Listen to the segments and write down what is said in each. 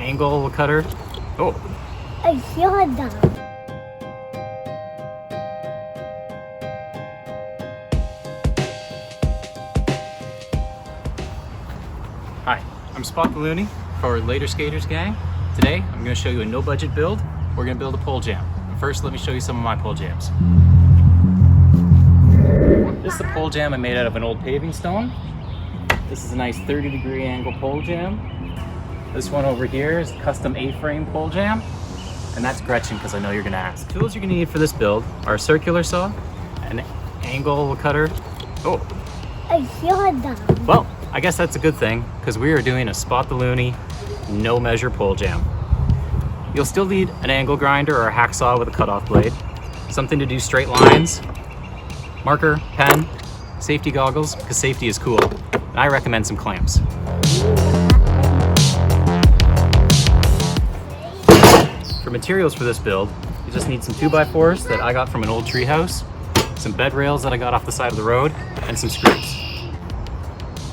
angle cutter. Oh. I saw that. Hi, I'm Spottheloonie for Later Skaters Gang. Today, I'm going to show you a no-budget build. We're going to build a pole jam. But first, let me show you some of my pole jams. This is the pole jam I made out of an old paving stone. This is a nice 30-degree angle pole jam. This one over here is a custom A-frame pole jam. And that's Gretchen, because I know you're going to ask. Tools you're going to need for this build are a circular saw, an angle cutter. Oh. I saw that. Well, I guess that's a good thing, because we are doing a Spottheloonie no measure pole jam. You'll still need an angle grinder or a hacksaw with a cutoff blade, something to do straight lines, marker, pen, safety goggles, because safety is cool, and I recommend some clamps. For materials for this build, you just need some 2x4s that I got from an old tree house, some bed rails that I got off the side of the road, and some screws.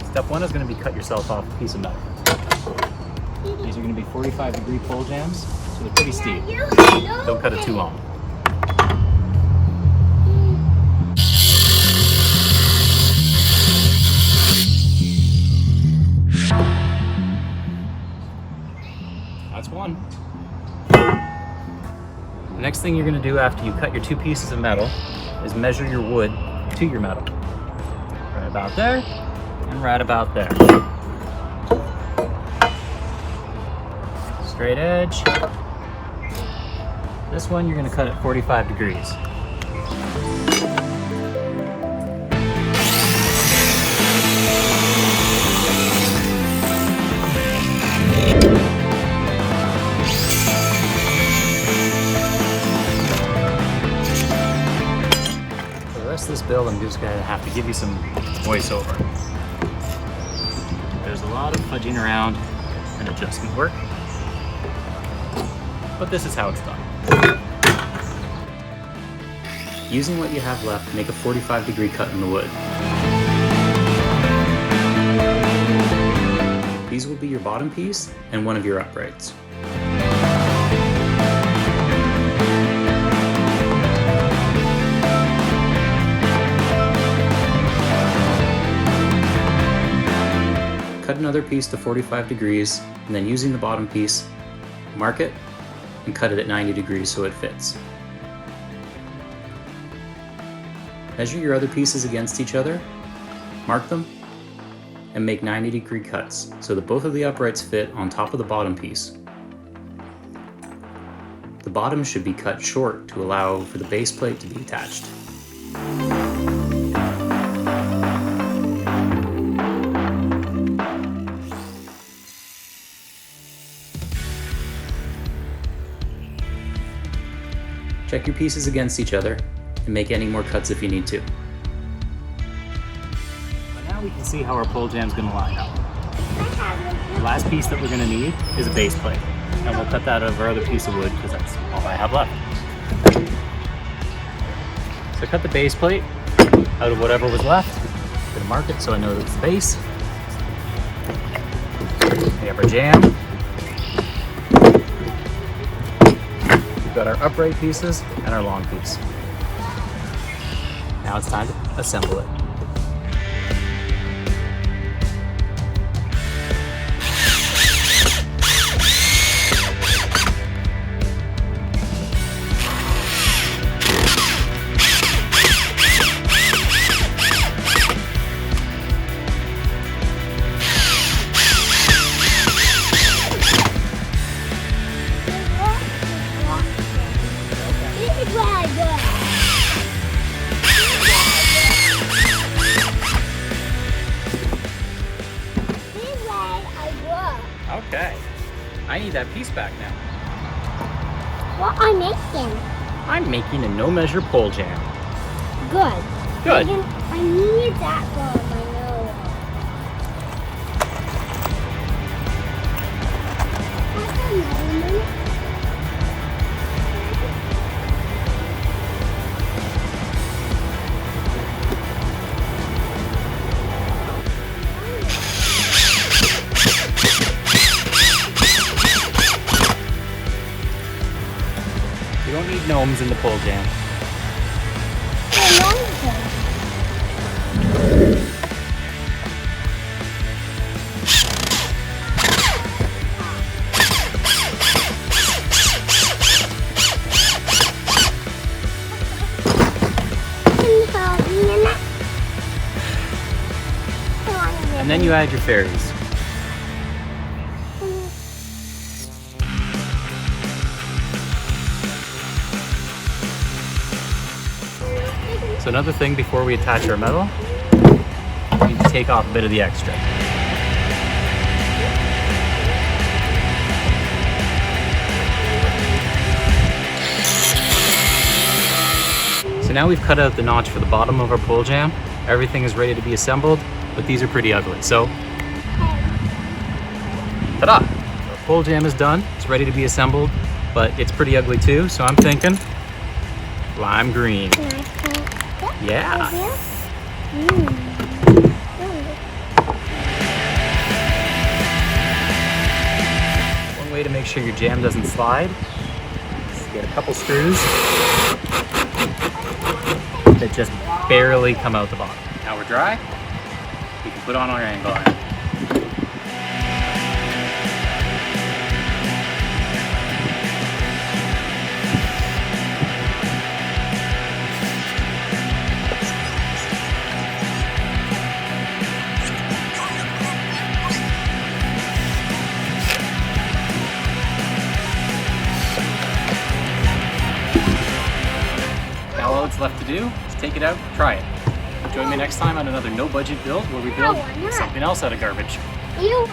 Step one is going to be cut yourself off a piece of metal. These are going to be 45-degree pole jams, so they're pretty steep. Don't cut it too long. That's one. The next thing you're going to do after you cut your two pieces of metal is measure your wood to your metal. Right about there. And right about there. Straight edge. This one you're going to cut at 45 degrees. For the rest of this build, I'm just going to have to give you some voiceover. There's a lot of fudging around and adjustment work, but this is how it's done. Using what you have left, make a 45-degree cut in the wood. These will be your bottom piece and one of your uprights. Cut another piece to 45 degrees, and then using the bottom piece, mark it and cut it at 90 degrees so it fits. Measure your other pieces against each other, mark them, and make 90-degree cuts so that both of the uprights fit on top of the bottom piece. The bottom should be cut short to allow for the base plate to be attached. Check your pieces against each other and make any more cuts if you need to. But now we can see how our pole jam is going to line up. The last piece that we're going to need is a base plate, and we'll cut that out of our other piece of wood because that's all I have left. So cut the base plate out of whatever was left. I'm going to mark it so I know that it's the base. We have our jam. We've got our upright pieces and our long piece. Now it's time to assemble it. Okay. I need that piece back now. What are you making? I'm making a no-measure pole jam. Good. Good. I need that for my nose. What's the measurement? You don't need gnomes in the pole jam. And And then you add your fairies. So another thing before we attach our metal, we need to take off a bit of the extra. So now we've cut out the notch for the bottom of our pole jam. Everything is ready to be assembled, but these are pretty ugly. So, ta-da! Our pole jam is done. It's ready to be assembled, but it's pretty ugly too. So I'm thinking lime green. Yeah. One way to make sure your jam doesn't slide is to get a couple screws that just barely come out the bottom. Now we're dry, we can put on our angle iron. Now all it's left to do is take it out, try it. Join me next time on another no budget build where we build something else out of garbage. You